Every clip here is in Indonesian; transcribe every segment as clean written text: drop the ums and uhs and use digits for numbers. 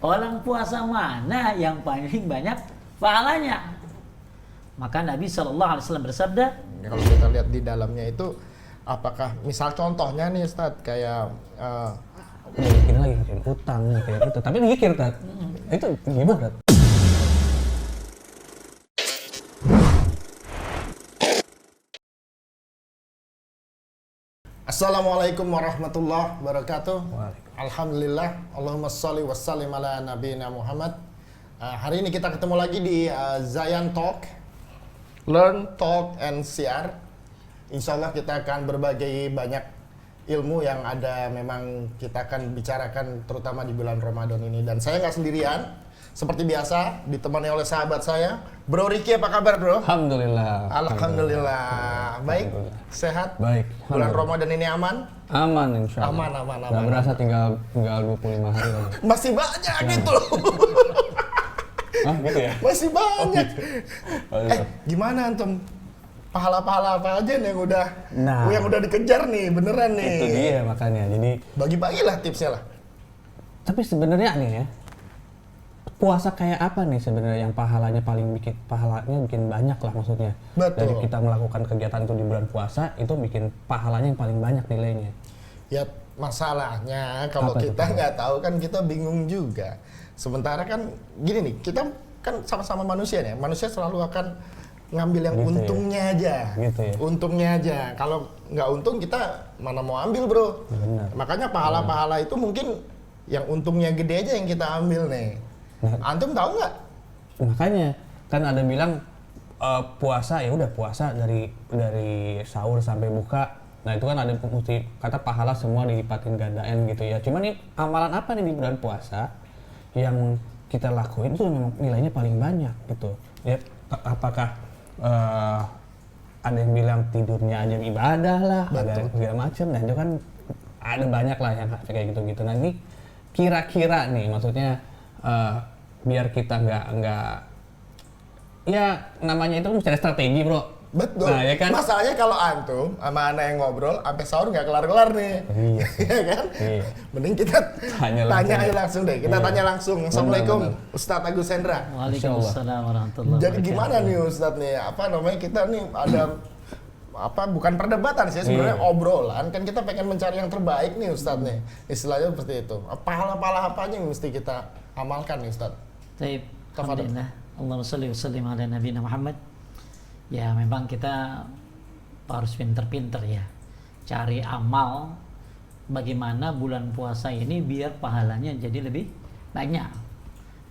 orang puasa mana yang paling banyak pahalanya? Maka Nabi SAW bersabda, Kalau kita lihat di dalamnya itu, apakah misal contohnya nih Ustadz, kayak Mikir lagi kan utang nih kayak gitu. Tapi mikir Tat. Itu gimana Tat? Assalamualaikum warahmatullahi wabarakatuh. Waalaikumsalam. Alhamdulillah, Allahumma sholli wa sallim ala nabiyina Muhammad. Hari ini kita ketemu lagi di Zayan Talk, Learn, Talk, and Share. Insya Allah kita akan berbagi banyak ilmu yang ada, memang kita akan bicarakan terutama di bulan Ramadan ini. Dan saya nggak sendirian, seperti biasa ditemani oleh sahabat saya, Bro Ricky. Apa kabar Bro? Alhamdulillah. Alhamdulillah. Baik, Alhamdulillah. sehat. Baik. Bulan Ramadan ini aman? Aman insya Allah. Aman. Gak berasa tinggal 25 hari lagi. Masih banyak gitu loh. Ah gitu ya? Masih banyak. Oh, gitu. Gimana antum? Pahala-pahala apa aja nih Nah. yang udah dikejar nih, beneran nih. Itu dia makanya. Jadi Bagi-bagilah tipsnya lah. tapi sebenarnya nih ya, puasa kayak apa nih sebenarnya yang pahalanya bikin banyak lah maksudnya. Betul. Dari kita melakukan kegiatan itu di bulan puasa itu bikin pahalanya yang paling banyak nilainya. Ya masalahnya kalau Apa itu, kita Pak? nggak tahu kan kita bingung juga. Sementara kan gini nih, kita kan sama-sama manusia nih. Manusia selalu akan ngambil yang Gitu ya. untungnya aja. Gitu ya. Untungnya aja. Kalau nggak untung kita mana mau ambil bro. Benar. Makanya pahala-pahala itu mungkin yang untungnya gede aja yang kita ambil nih. Antum tahu nggak? Makanya kan ada bilang puasa ya udah puasa dari sahur sampai buka. Nah itu kan ada mesti kata pahala semua dilipatin gandain gitu ya. Cuman nih amalan apa nih di bulan puasa yang kita lakuin itu memang nilainya paling banyak gitu. Ya apakah ada yang bilang tidurnya aja ibadah lah, ada yang segala macam. Nah itu kan ada banyak lah yang kayak gitu-gitu. Nah ini kira-kira nih maksudnya biar kita nggak ya namanya itu mesti ada strategi bro. Betul. Nah, ya kan? Masalahnya kalau antum sama anak yang ngobrol sampai sahur nggak kelar-kelar nih. Iya. Iya kan? Iya. Mending kita Tanya aja langsung. langsung deh. Kita Iya. tanya langsung. Assalamualaikum Benar. Ustadz Agus Hendra. Waalaikumsalam warahmatullahi Jadi wabarakatuh. gimana nih Ustadz nih? Apa namanya, kita nih ada bukan perdebatan sih sebenarnya, Iya. obrolan kan, kita pengen mencari yang terbaik nih Ustadz nih. Istilahnya seperti itu. Pahala-pahala apa aja yang mesti kita amalkan nih Ustadz? Taib, Tafadhol. alhamdulillah. Allahumma sholli wa sallim ala nabiyina Muhammad. Ya memang kita harus pinter-pinter ya cari amal bagaimana bulan puasa ini biar pahalanya jadi lebih banyak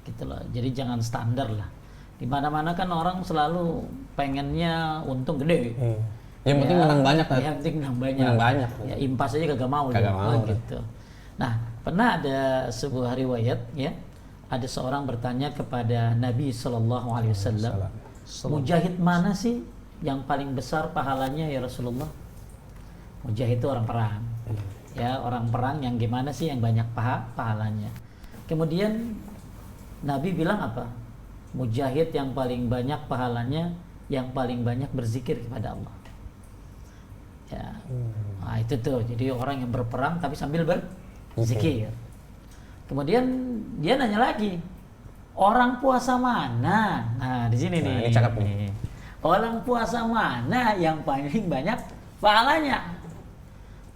gitu loh. Jadi jangan standar lah. Di mana-mana kan orang selalu pengennya untung gede. Iya. Yang penting menang banyak kan. Yang penting menang banyak. Menang banyak. Ya impas aja kagak mau. Kagak dia. mau, gitu. Nah, pernah ada sebuah riwayat ya. Ada seorang bertanya kepada Nabi Shallallahu Alaihi Wasallam, mujahid mana sih yang paling besar pahalanya ya Rasulullah? Mujahid itu orang perang, ya orang perang yang gimana sih yang banyak pahalanya? Kemudian Nabi bilang apa? Mujahid yang paling banyak pahalanya, yang paling banyak berzikir kepada Allah. Ya, nah itu tuh. Jadi orang yang berperang tapi sambil berzikir. Kemudian dia nanya lagi, orang puasa mana? Nah di sini nih. Ini cakep nih. Orang puasa mana yang paling banyak pahalanya?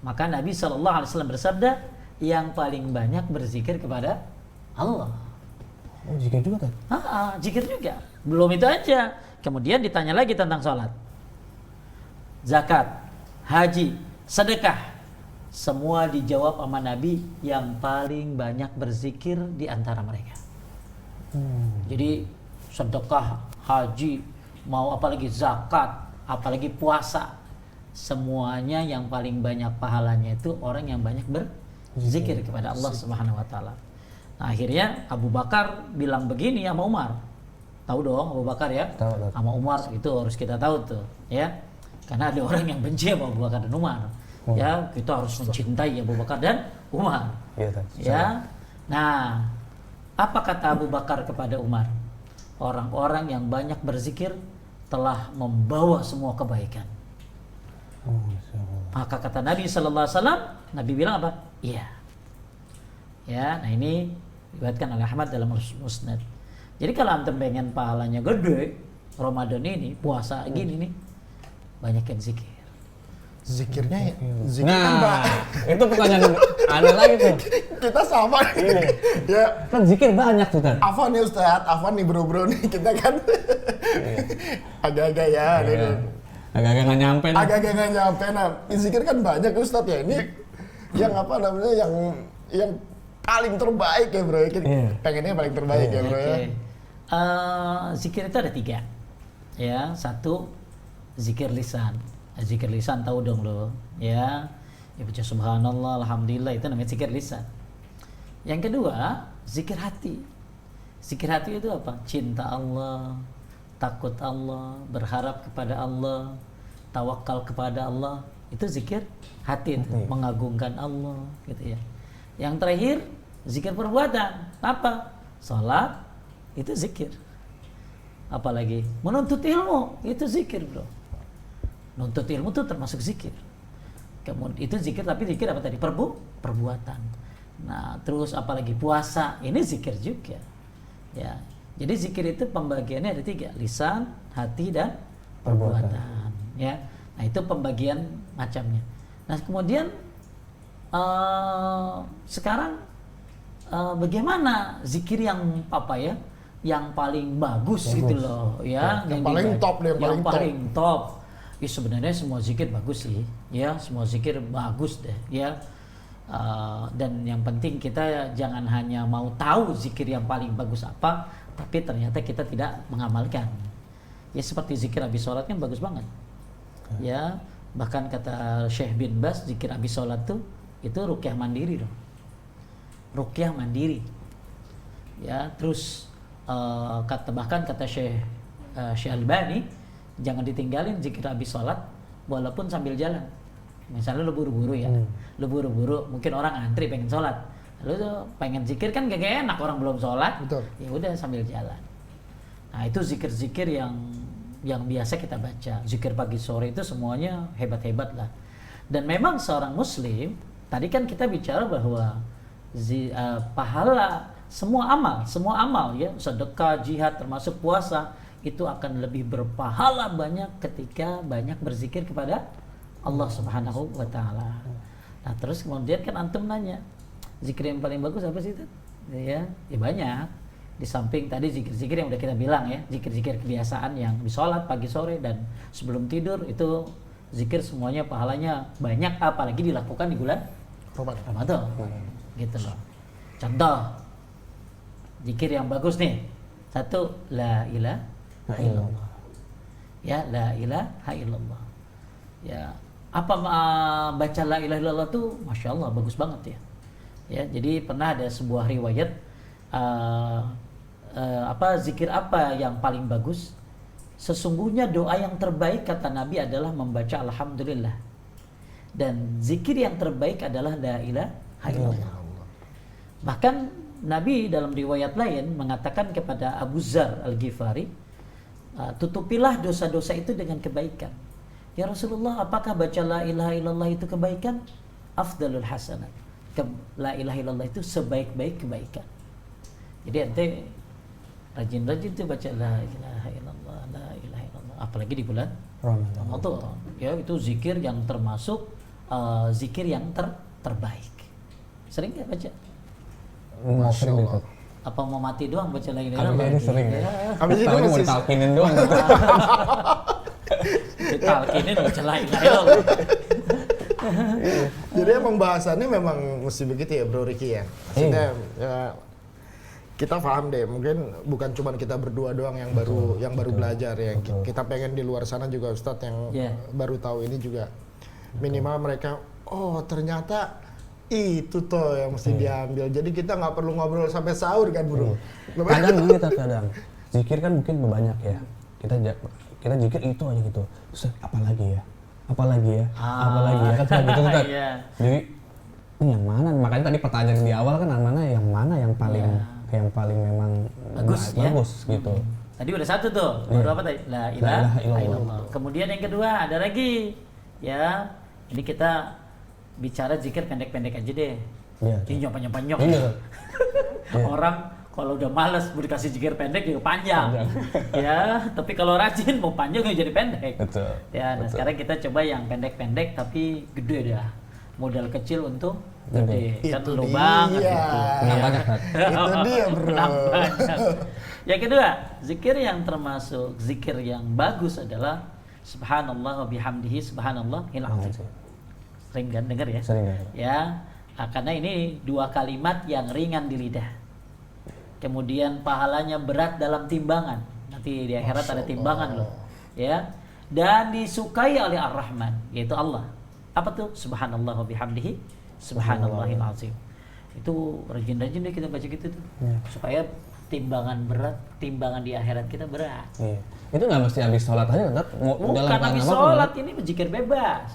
Maka Nabi SAW bersabda, yang paling banyak berzikir kepada Allah. Oh zikir juga kan? Zikir juga. Belum itu aja. Kemudian ditanya lagi tentang sholat, zakat, haji, sedekah. Semua dijawab sama Nabi, yang paling banyak berzikir di antara mereka. Jadi sedekah, haji, mau apalagi zakat, apalagi puasa, semuanya yang paling banyak pahalanya itu orang yang banyak berzikir kepada Allah Subhanahu wa taala. Nah, akhirnya Abu Bakar bilang begini sama Umar. Tahu dong Abu Bakar ya? Tahu. Sama Umar itu harus kita tahu tuh, ya. Karena ada orang yang benci sama Abu Bakar dan Umar. Ya, kita harus mencintai Abu Bakar dan Umar. Iya kan. Ya. Nah, apa kata Abu Bakar kepada Umar? Orang-orang yang banyak berzikir telah membawa semua kebaikan. Maka kata Nabi Sallallahu Alaihi Wasallam, Nabi bilang apa? Iya. Ya, nah ini Diriwayatkan oleh Ahmad dalam Musnad. Jadi kalau antum pengen pahalanya gede, Ramadan ini, puasa gini nih, banyakin zikir. Zikirnya zikir kan Nah, itu pertanyaan aneh lagi tuh. kita sama nih. Ya, Kan zikir banyak tuh kan. Afwan nih Ustadz, Afwan nih bro-bro nih, kita kan agak-agak ya. Iya. Agak-agak nggak nyampe nih. Agak-agak nggak nyampe. Nah, zikir kan banyak Ustadz ya. Ini yang apa namanya, yang paling terbaik ya bro. Kita pengennya paling terbaik ya bro ya. Zikir itu ada 3. Ya, 1 zikir lisan. Zikir lisan tahu dong lo, ya. Ya baca subhanallah, alhamdulillah, itu namanya zikir lisan. Yang kedua, zikir hati. Zikir hati itu apa? Cinta Allah, takut Allah, berharap kepada Allah, tawakal kepada Allah. Itu zikir hati itu, mengagungkan Allah gitu ya. Yang terakhir, zikir perbuatan. Apa? Salat, itu zikir. Apalagi menuntut ilmu, itu zikir bro. Nuntut ilmu itu termasuk zikir. Kemudian itu zikir, tapi zikir apa tadi? Perbuatan. Nah, terus apalagi puasa, ini zikir juga. Ya. Jadi zikir itu pembagiannya ada 3, lisan, hati, dan perbuatan. Ya. Nah, itu pembagian macamnya. Nah, kemudian sekarang bagaimana zikir yang apa ya? Yang paling bagus gitu loh, ya. Yang paling top deh, yang paling top. Ya sebenarnya semua zikir bagus sih, ya semua zikir bagus deh, ya. Dan yang penting kita jangan hanya mau tahu zikir yang paling bagus apa, tapi ternyata kita tidak mengamalkan. Ya seperti zikir habis sholat kan bagus banget, ya. Bahkan kata Syekh bin Baz, zikir habis sholat tuh itu ruqyah mandiri dong, ruqyah mandiri. Ya terus bahkan kata Syekh Albani, jangan ditinggalin zikir habis sholat walaupun sambil jalan. Misalnya lu buru-buru ya, lu buru-buru, mungkin orang antri pengen sholat, lu tuh pengen zikir kan gak enak orang belum sholat. Betul. Ya udah sambil jalan. Nah itu zikir-zikir yang biasa kita baca. Zikir pagi sore itu semuanya hebat-hebat lah. Dan memang seorang muslim, tadi kan kita bicara bahwa pahala semua amal ya, sedekah, jihad, termasuk puasa, itu akan lebih berpahala banyak ketika banyak berzikir kepada Allah Subhanahu wa taala. Nah, terus kemudian kan antum nanya, zikir yang paling bagus apa sih itu? Ya banyak. Di samping tadi zikir-zikir yang udah kita bilang ya, zikir-zikir kebiasaan yang di sholat pagi sore dan sebelum tidur, itu zikir semuanya pahalanya banyak, apalagi dilakukan di bulan Ramadan. Gitu loh. Contoh zikir yang bagus nih. 1, la ilaha illallah. Ya, la ilaha illallah. Ya, apa baca la ilaha illallah tuh Masya Allah bagus banget ya. Ya, jadi pernah ada sebuah riwayat zikir apa yang paling bagus? Sesungguhnya doa yang terbaik kata Nabi adalah membaca alhamdulillah. Dan zikir yang terbaik adalah la ilaha illallah. Bahkan Nabi dalam riwayat lain mengatakan kepada Abu Dzar Al-Ghifari, tutupilah dosa-dosa itu dengan kebaikan. Ya Rasulullah, apakah baca la ilaha illallah itu kebaikan? Afdalul hasanat. La ilaha illallah itu sebaik-baik kebaikan. Jadi ente rajin-rajin tuh baca la ilaha illallah, la ilaha illallah. Apalagi di bulan Ramadan. Ya, itu zikir yang termasuk zikir yang terbaik. Sering nggak baca? Masya Allah. Apa mau mati doang baca la ilaha Habis illallah? ini sering ya. Habis ini Tahu mau masih ditalkinin doang. Ditalkinin baca la ilaha illallah. Jadi emang bahasannya memang mesti begitu ya Bro Ricky ya. Maksudnya ya, kita paham deh, mungkin bukan cuma kita berdua doang yang baru belajar ya. Kita pengen di luar sana juga Ustadz yang baru tahu ini juga minimal mereka ternyata itu toh yang mesti diambil. Jadi kita nggak perlu ngobrol sampai sahur kan Bro. Kadang kadang zikir kan mungkin banyak ya. Kita zikir itu aja gitu. Terus apalagi ya kan gitu kan. Jadi ini yang mana? Makanya tadi pertanyaan di awal kan yang mana yang paling memang bagus gitu. Tadi udah 1 tuh. Baru apa tadi? La ilaha illallah. Kemudian yang kedua ada lagi. Ya, ini kita bicara zikir pendek-pendek aja deh. Iya. Jadi nyopanyok. Iya. Orang kalau udah malas mau dikasih zikir pendek juga panjang. Ya, tapi kalau rajin mau panjang juga jadi pendek. Betul. Ya, nah betul. sekarang kita coba yang pendek-pendek tapi gede dah. Modal kecil untuk gede. Kan Itu lu dia. banget itu. Menang banyak kan? Itu dia, bro. Menang banyak. Yang kedua, zikir yang termasuk zikir yang bagus adalah subhanallah wa bihamdihi subhanallahil azim. Sering kan dengar ya? Sering dengar. Ya, karena ini dua kalimat yang ringan di lidah. Kemudian pahalanya berat dalam timbangan. Nanti di akhirat ada timbangan loh. Ya. Dan disukai oleh Ar-Rahman, yaitu Allah. Apa tuh? Subhanallah wa bihamdihi subhanallahil azim. Itu rajin-rajin deh kita baca gitu tuh. Supaya timbangan berat, timbangan di akhirat kita berat. Iya. Itu nggak mesti habis sholat aja, Tat? Bukan habis sholat, ini zikir bebas.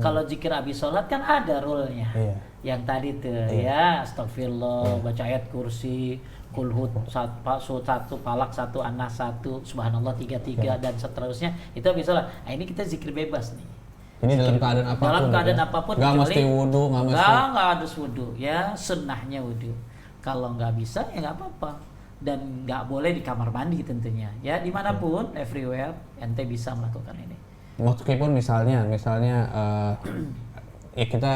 Kalau zikir habis sholat kan ada rule-nya. Iya. Yang tadi tuh ya, astagfirullah, baca ayat kursi, kulhut satu, palak satu, anas satu, subhanallah 33 dan seterusnya. Itu habis sholat. Nah, ini kita zikir bebas nih. Ini dalam keadaan apapun. Dalam keadaan ya? apapun. Nggak mesti wudu, nggak mesti. Nggak harus wudu. Ya, sunnahnya wudu. Kalau nggak bisa ya nggak apa-apa. Dan nggak boleh di kamar mandi tentunya. Ya, dimanapun, everywhere, ente bisa melakukan ini. Meskipun misalnya ya kita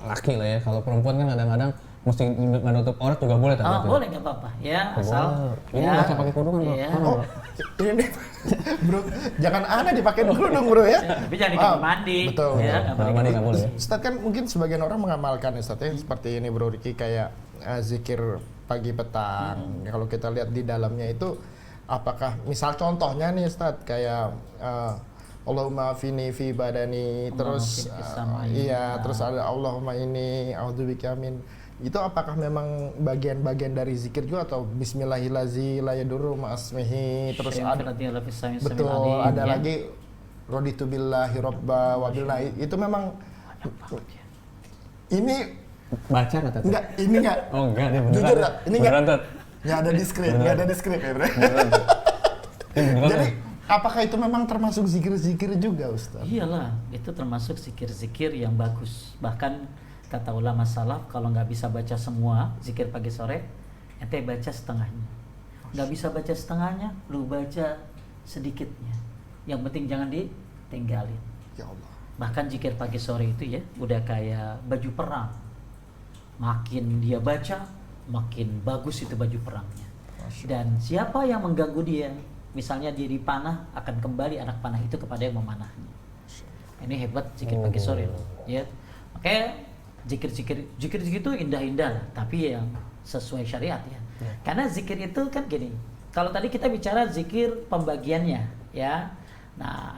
laki lah ya. Kalau perempuan kan kadang-kadang mesti menutup aurat juga boleh, Tat? Oh, boleh nggak apa-apa. Ya, asal. Ini Ya, nggak usah pakai kerudungan, Bro. Iya. Mana, Bro? Ini nih, bro, jangan aneh dipakai dulu dong bro ya. Tapi jangan di kamar mandi. Betul. Ya, betul. nggak Kamar boleh. mandi nggak boleh ya? Ustaz kan mungkin sebagian orang mengamalkan Ustaz ya seperti ini bro Riki kayak zikir pagi petang. Kalau kita lihat di dalamnya itu apakah misal contohnya nih Ustaz kayak Allahumma fini fi badani terus terus ada Allahumma ini a'udzubika min itu apakah memang bagian-bagian dari zikir juga atau bismillahirrahmanirrahim la yadurru ma'asmihi terus ada betul ada lagi raditu billahi robba wa billahi itu memang ini Baca nggak, Tat? enggak ini enggak Oh enggak, dia beneran. jujur Tat, ini enggak Beneran, Tat. enggak ada di skrip enggak ada di skrip ya bro Beneran, Tat. Ini beneran, jadi Tat. apakah itu memang termasuk zikir-zikir juga Ustaz? Iyalah, itu termasuk zikir-zikir yang bagus. Bahkan kata ulama salaf, kalau nggak bisa baca semua zikir pagi sore, ente baca setengahnya. Nggak bisa baca setengahnya, lu baca sedikitnya. Yang penting jangan ditinggalin. Ya Allah. Bahkan zikir pagi sore itu ya, udah kayak baju perang. Makin dia baca, makin bagus itu baju perangnya. Dan siapa yang mengganggu dia, misalnya dia dipanah, akan kembali anak panah itu kepada yang memanahnya. Ini hebat zikir pagi sore loh. Ya, makanya zikir itu indah-indah lah, tapi yang sesuai syariat ya. Karena zikir itu kan gini. Kalau tadi kita bicara zikir pembagiannya, ya. Nah,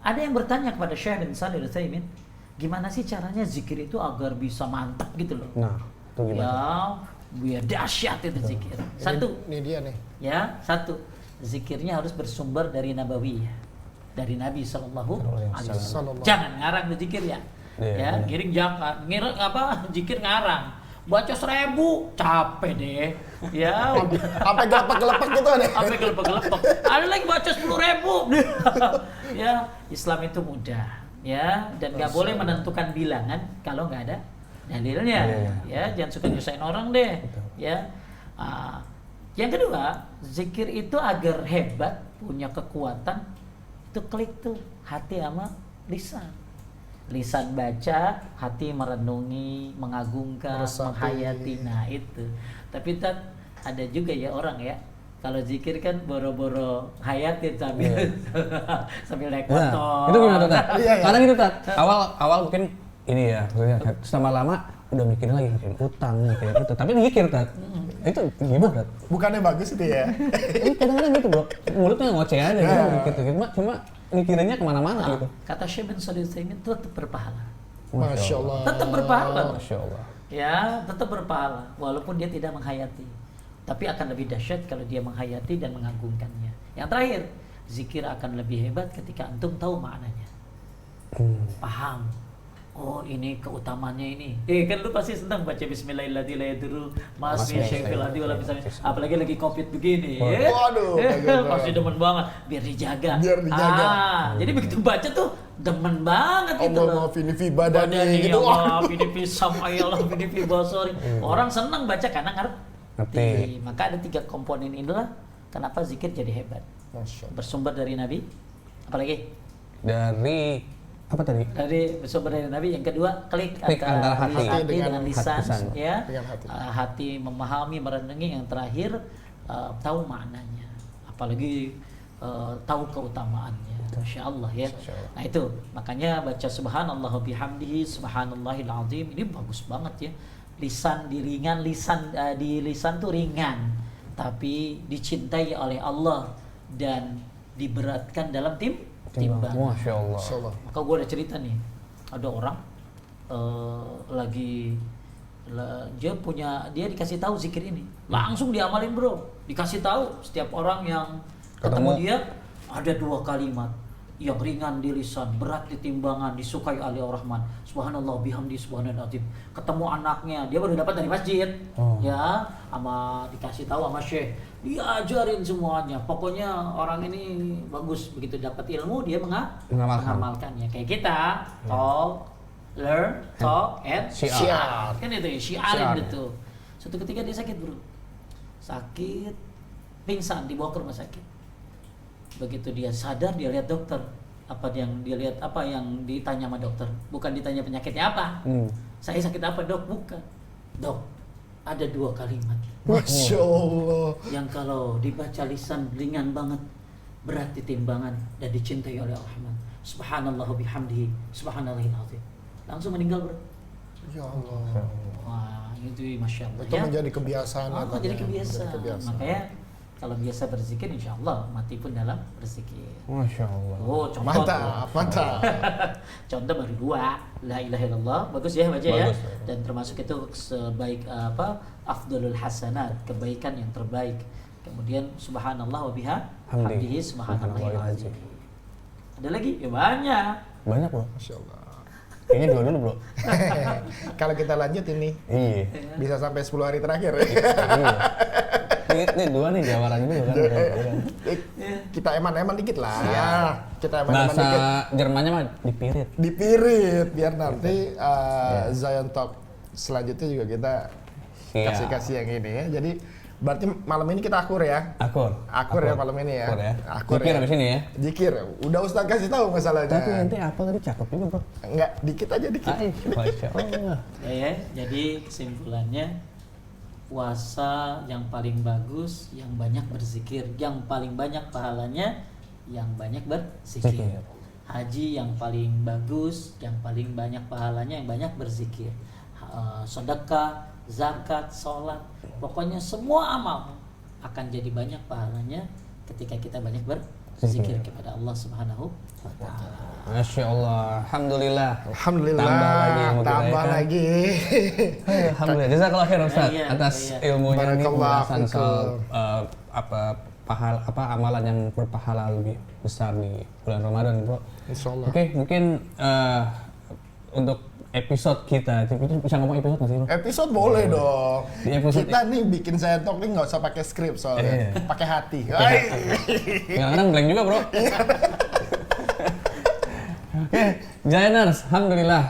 ada yang bertanya kepada Syekh bin Shalih Al-Utsaimin, gimana sih caranya zikir itu agar bisa mantap gitu loh? Nah, itu gimana? Ya, biar dahsyat itu zikir. Satu, Ini dia nih. ya, satu. Zikirnya harus bersumber dari nabawiyah, dari Nabi Sallallahu Alaihi Wasallam. Jangan ngarang di zikir ya, Iya, giring jangan, zikir ngarang. Baca 1000 capek deh, ya. Sampai gelepek-gelepek gitu deh. Sampai gelepek-gelepek. Ada lagi baca 10.000. Ya, Islam itu mudah, ya, dan nggak boleh menentukan bilangan kalau nggak ada dalilnya. Ya, jangan suka nyusahin orang deh, ya. Yang kedua, zikir itu agar hebat, punya kekuatan, itu klik tuh hati sama lisan. Lisan baca, hati merenungi, mengagungkan, menghayati. Nah itu. Tapi ada juga ya orang ya, kalau zikir kan boro-boro hayatin sambil sambil naik motor. Itu gimana, Tat? Iya. Karena gitu, Tat. Awal mungkin ini ya, lama udah mikirin lagi, mikirin utang, mikirin itu. Tapi mikir, Tat. Itu gimana, Tat? Bukannya bagus itu ya? Ini kadang-kadang gitu, Bro. Mulutnya ngoceh aja gitu. Cuma mikirinnya kemana-mana gitu. Kata Syekh bin Shalih Al-Utsaimin tetap berpahala. Masya Allah. Tetap berpahala. Masya Allah. Ya, tetap berpahala walaupun dia tidak menghayati. Tapi akan lebih dahsyat kalau dia menghayati dan mengagungkannya. Yang terakhir, zikir akan lebih hebat ketika antum tahu maknanya. Paham. Oh, ini keutamaannya ini. Kan lu pasti senang baca bismillahirrahmanirrahim. Apalagi lagi Covid begini. Waduh, pasti demen banget biar dijaga. Biar dijaga. Jadi begitu baca tuh demen banget itu Allah loh. maafin fi badani Badani, gitu. Allah, ini fi sam'ai, Allah, ini fi basari. Orang senang baca karena Ngerti. Maka ada 3 komponen inilah kenapa zikir jadi hebat. Masya Allah. Bersumber dari Nabi, apalagi? Dari apa tadi? Dari bersumber dari Nabi. Yang kedua, klik antara hati dengan lisan, lisan. ya. Dengan hati. Hati memahami, merenungi. Yang terakhir, tahu maknanya. Apalagi tahu keutamaannya. Masya Allah ya. Nah itu makanya baca subhanallah bihamdihi subhanallahil azim ini bagus banget ya. Lisan diringan, di lisan tuh ringan, tapi dicintai oleh Allah dan diberatkan dalam timbangan. Masya Allah. Masya Allah. Maka gue ada cerita nih, ada orang dia dikasih tahu zikir ini, langsung diamalin bro, dikasih tahu setiap orang yang ketemu dia ada 2 kalimat yang ringan di lisan, berat di timbangan, disukai oleh Ar-Rahman. Subhanallah bihamdi subhanal azim. Ketemu anaknya, dia baru dapat dari masjid, ya, dikasih tahu sama syekh, diajarin semuanya. Pokoknya orang ini bagus, begitu dapat ilmu dia mengamalkannya. Kayak kita, talk, learn, talk, and Syiar. Kan itu ya, syiarin itu. Suatu ketika dia sakit bro, sakit, pingsan, dibawa ke rumah sakit. Begitu dia sadar, dia lihat dokter. Apa yang ditanya sama dokter? Bukan ditanya penyakitnya apa. Saya sakit apa dok? Bukan. Dok, ada 2 kalimat. Masya Allah. Yang kalau dibaca lisan ringan banget, berat di timbangan dan dicintai oleh Ar-Rahman. Subhanallah bihamdihi subhanallahil azim. Langsung meninggal bro. Ya Allah. Wah itu Masya Allah. Itu menjadi kebiasaan. Jadi kebiasaan. Menjadi kebiasaan. Makanya kalau biasa berzikir, insya Allah mati pun dalam berzikir. Masya Allah. Oh, contoh. Mantap. Contoh baru 2, la ilaha illallah, bagus ya baca ya. Bagus. Dan termasuk itu sebaik afdalul hasanat, kebaikan yang terbaik. Kemudian subhanallah wa bihamdihi subhanallahil azim. Ada lagi? Ya banyak. Banyak bro. Masya Allah. Kayaknya 2 dulu bro. Kalau kita lanjut ini, Iya. bisa sampai 10 hari terakhir. Iya. Ini 2 nih jawabannya dulu kan. Kita eman-eman dikit lah. Kita eman-eman Bahasa dikit. Jermannya mah dipirit. Dipirit biar nanti Zion Talk selanjutnya juga kita kasih yang ini ya. Jadi berarti malam ini kita akur ya. Akur ya malam ini ya. Akur Zikir ya. abis ini ya. Zikir. Udah Ustaz kasih tahu masalahnya. Tapi nanti apa tadi cakep juga bro. Enggak, dikit aja dikit. Masya Allah. Ya, jadi kesimpulannya puasa yang paling bagus, yang banyak berzikir, yang paling banyak pahalanya, yang banyak berzikir. Haji yang paling bagus, yang paling banyak pahalanya, yang banyak berzikir. Sedekah, zakat, sholat, pokoknya semua amal akan jadi banyak pahalanya ketika kita banyak berzikir kepada Allah Subhanahu wa Ta'ala. Masya Allah, Alhamdulillah. Tambah lagi. Alhamdulillah. Jazakallah khair Ustaz Iya, atas iya. ilmunya ini, Barakallah pembahasan soal fikum. amalan yang berpahala lebih besar di bulan Ramadan, bro. Insyaallah. Oke, mungkin untuk episode kita, bisa ngomong episode nggak sih, bro? Episode boleh dong. Di episode Kita nih bikin Zion Talk nih nggak usah pakai skrip soalnya, pakai hati. Kadang-kadang blank juga, bro. Oke, Zainers, alhamdulillah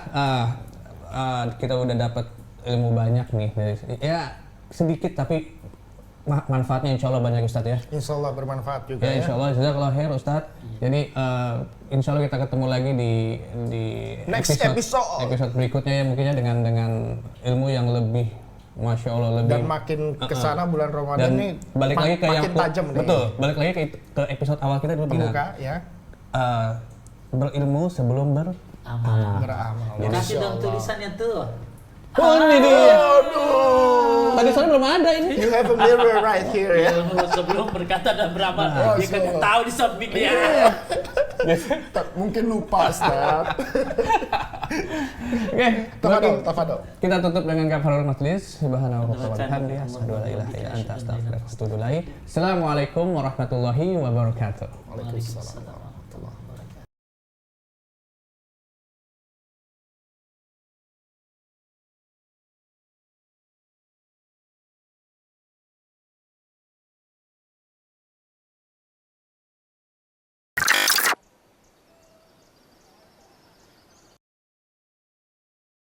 kita udah dapat ilmu banyak nih dari ya sedikit tapi manfaatnya insya Allah banyak Ustadz ya. Insya Allah bermanfaat juga Ya insya Allah, jazakallah khair Ustadz. Jadi insya Allah kita ketemu lagi di next episode berikutnya ya mungkinnya dengan ilmu yang lebih Masya Allah lebih. Dan makin kesana bulan Ramadan nih balik lagi ke yang tajam nih. Betul, balik lagi ke episode awal kita dulu bilang. Ya. Berilmu sebelum beramal. Kasih dong tulisannya tuh. Oh ini dia. Tadi soalnya belum ada ini. You have a mirror right here ya. Ilmu sebelum berkata dan beramal. Dia kan tahu di samping dia. Mungkin lupa Ustaz. Oke, tafadhol. Kita tutup dengan kafarul majlis. Subhanahu wa ta'ala. Assalamualaikum warahmatullahi wabarakatuh. Waalaikumsalam.